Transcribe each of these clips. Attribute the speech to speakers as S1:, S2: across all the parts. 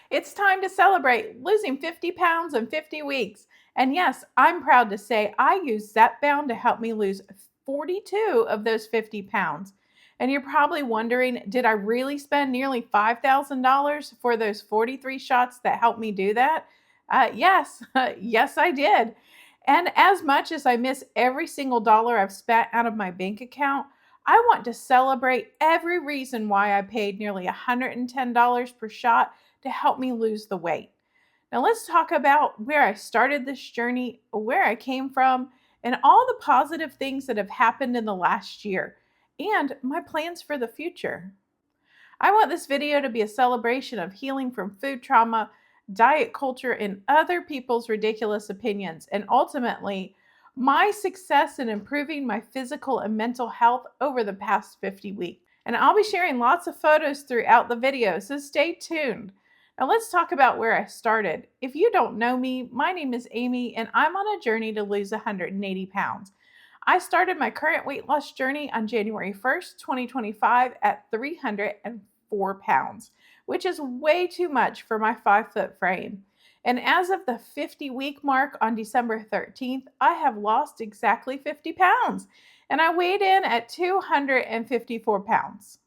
S1: It's time to celebrate losing 50 pounds in 50 weeks. And yes, I'm proud to say I used Zepbound to help me lose 42 of those 50 pounds. And you're probably wondering, did I really spend nearly $5,000 for those 43 shots that helped me do that? Yes, yes, I did. And as much as I miss every single dollar I've spent out of my bank account, I want to celebrate every reason why I paid nearly $110 per shot to help me lose the weight. Now, let's talk about where I started this journey, where I came from, and all the positive things that have happened in the last year, and my plans for the future. I want this video to be a celebration of healing from food trauma, diet culture, and other people's ridiculous opinions, and ultimately, my success in improving my physical and mental health over the past 50 weeks. And I'll be sharing lots of photos throughout the video, so stay tuned. Now, let's talk about where I started. If you don't know me, my name is Amy, and I'm on a journey to lose 180 pounds. I started my current weight loss journey on January 1st, 2025 at 304 pounds, which is way too much for my 5-foot frame. And as of the 50-week mark on December 13th, I have lost exactly 50 pounds, and I weighed in at 254 pounds.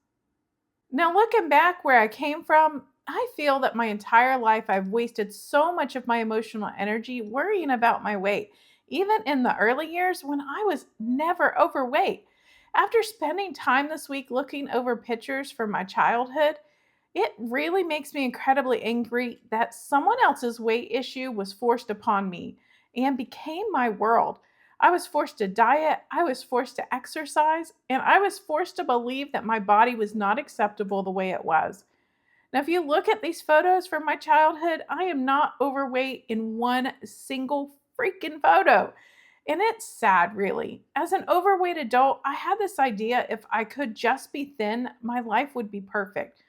S1: Now, looking back where I came from, I feel that my entire life I've wasted so much of my emotional energy worrying about my weight, even in the early years when I was never overweight. After spending time this week looking over pictures from my childhood, it really makes me incredibly angry that someone else's weight issue was forced upon me and became my world. I was forced to diet, I was forced to exercise, and I was forced to believe that my body was not acceptable the way it was. Now, if you look at these photos from my childhood, I am not overweight in one single freaking photo. And it's sad, really. As an overweight adult, I had this idea if I could just be thin, my life would be perfect.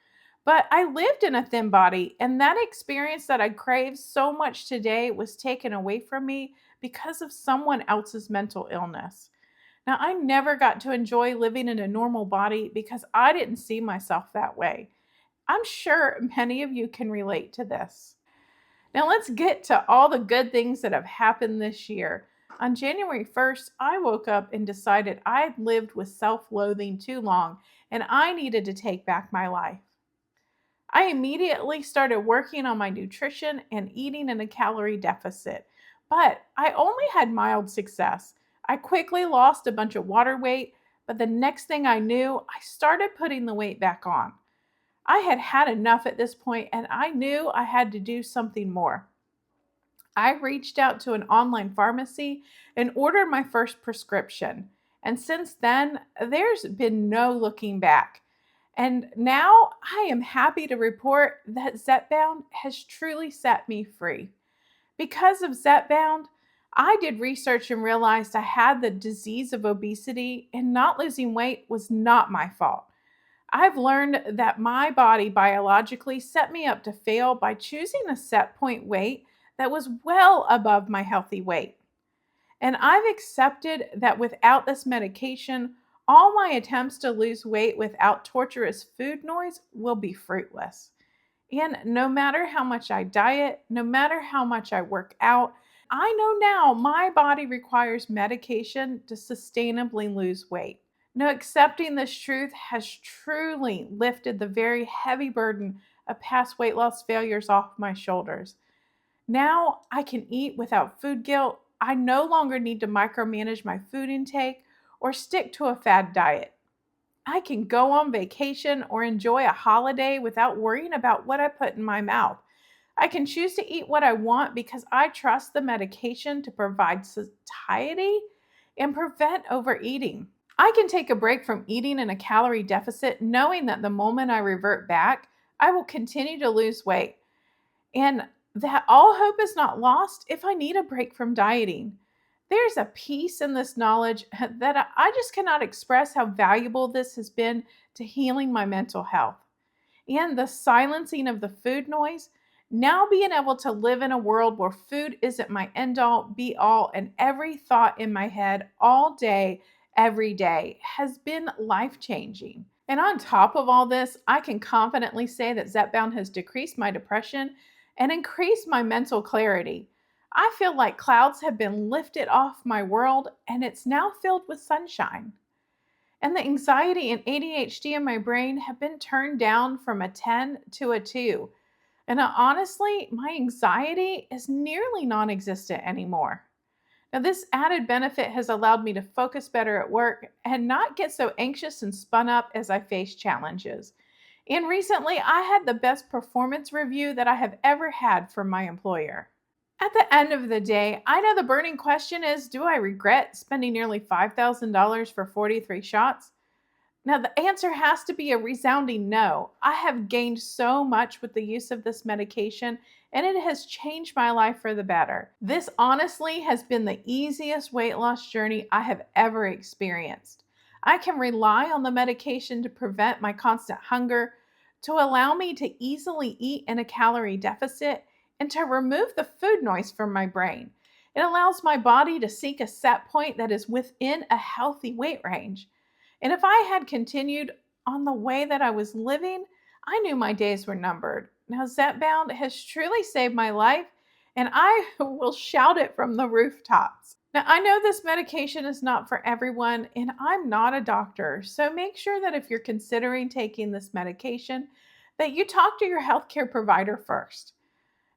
S1: But I lived in a thin body, and that experience that I crave so much today was taken away from me because of someone else's mental illness. Now, I never got to enjoy living in a normal body because I didn't see myself that way. I'm sure many of you can relate to this. Now, let's get to all the good things that have happened this year. On January 1st, I woke up and decided I'd lived with self loathing too long and I needed to take back my life. I immediately started working on my nutrition and eating in a calorie deficit, but I only had mild success. I quickly lost a bunch of water weight, but the next thing I knew, I started putting the weight back on. I had had enough at this point and I knew I had to do something more. I reached out to an online pharmacy and ordered my first prescription. And since then, there's been no looking back. And now I am happy to report that Zepbound has truly set me free. Because of Zepbound, I did research and realized I had the disease of obesity, and not losing weight was not my fault. I've learned that my body biologically set me up to fail by choosing a set point weight that was well above my healthy weight. And I've accepted that without this medication, all my attempts to lose weight without torturous food noise will be fruitless. And no matter how much I diet, no matter how much I work out, I know now my body requires medication to sustainably lose weight. Now, accepting this truth has truly lifted the very heavy burden of past weight loss failures off my shoulders. Now I can eat without food guilt. I no longer need to micromanage my food intake or stick to a fad diet. I can go on vacation or enjoy a holiday without worrying about what I put in my mouth. I can choose to eat what I want because I trust the medication to provide satiety and prevent overeating. I can take a break from eating in a calorie deficit, knowing that the moment I revert back, I will continue to lose weight, and that all hope is not lost if I need a break from dieting. There's a peace in this knowledge that I just cannot express how valuable this has been to healing my mental health. And the silencing of the food noise, now being able to live in a world where food isn't my end all, be all, and every thought in my head all day, every day has been life changing. And on top of all this, I can confidently say that Zepbound has decreased my depression and increased my mental clarity. I feel like clouds have been lifted off my world and it's now filled with sunshine. And the anxiety and ADHD in my brain have been turned down from a 10 to a 2. And honestly, my anxiety is nearly non existent anymore. Now, this added benefit has allowed me to focus better at work and not get so anxious and spun up as I face challenges. And recently, I had the best performance review that I have ever had from my employer. At the end of the day, I know the burning question is, do I regret spending nearly $5,000 for 43 shots? Now, the answer has to be a resounding no. I have gained so much with the use of this medication, and it has changed my life for the better. This honestly has been the easiest weight loss journey I have ever experienced. I can rely on the medication to prevent my constant hunger, to allow me to easily eat in a calorie deficit, and to remove the food noise from my brain. It allows my body to seek a set point that is within a healthy weight range. And if I had continued on the way that I was living, I knew my days were numbered. Now, Zepbound has truly saved my life, and I will shout it from the rooftops. Now, I know this medication is not for everyone, and I'm not a doctor, so make sure that if you're considering taking this medication, that you talk to your healthcare provider first.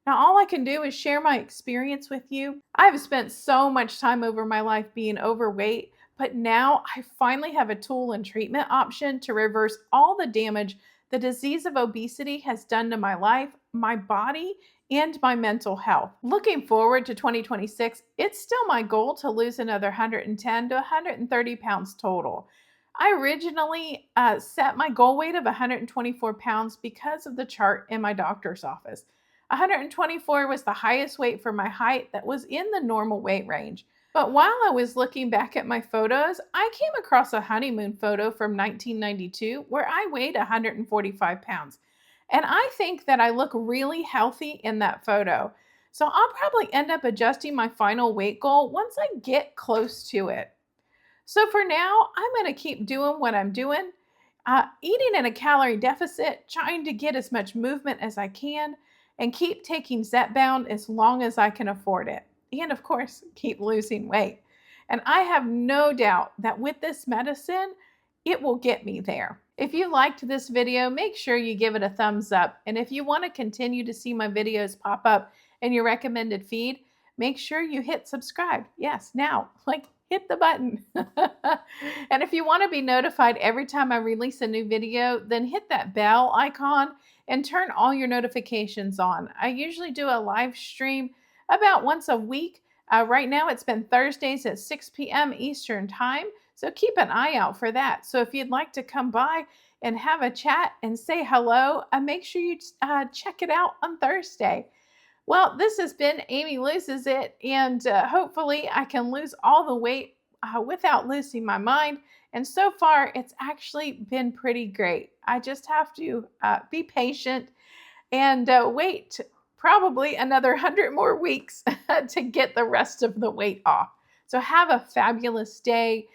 S1: Now, all I can do is share my experience with you. I've spent so much time over my life being overweight, but now I finally have a tool and treatment option to reverse all the damage the disease of obesity has done to my life, my body, and my mental health. Looking forward to 2026, it's still my goal to lose another 110 to 130 pounds total. I originally set my goal weight of 124 pounds because of the chart in my doctor's office. 124 was the highest weight for my height that was in the normal weight range. But while I was looking back at my photos, I came across a honeymoon photo from 1992 where I weighed 145 pounds. And I think that I look really healthy in that photo. So I'll probably end up adjusting my final weight goal once I get close to it. So for now, I'm going to keep doing what I'm doing, eating in a calorie deficit, trying to get as much movement as I can, and keep taking Zepbound as long as I can afford it. And of course, keep losing weight. And I have no doubt that with this medicine, it will get me there. If you liked this video, make sure you give it a thumbs up. And if you want to continue to see my videos pop up in your recommended feed, make sure you hit subscribe. Yes, now, hit the button. And if you want to be notified every time I release a new video, then hit that bell icon and turn all your notifications on. I usually do a live stream about once a week. Right now, it's been Thursdays at 6 p.m. Eastern Time, so keep an eye out for that. So if you'd like to come by and have a chat and say hello, make sure you check it out on Thursday. Well, this has been Amy Loses It, and hopefully I can lose all the weight without losing my mind. And so far, it's actually been pretty great. I just have to be patient and wait probably another 100 more weeks to get the rest of the weight off. So have a fabulous day.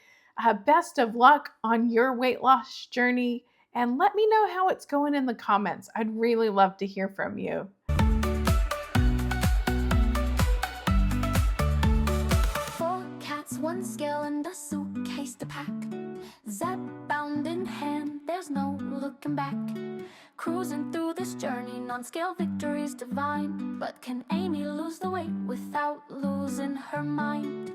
S1: Best of luck on your weight loss journey, and let me know how it's going in the comments. I'd really love to hear from you.
S2: 1 skill and a suitcase to pack. Zepbound in hand, there's no looking back. Cruising through this journey, non-scale victories divine. But can Amy lose the weight without losing her mind?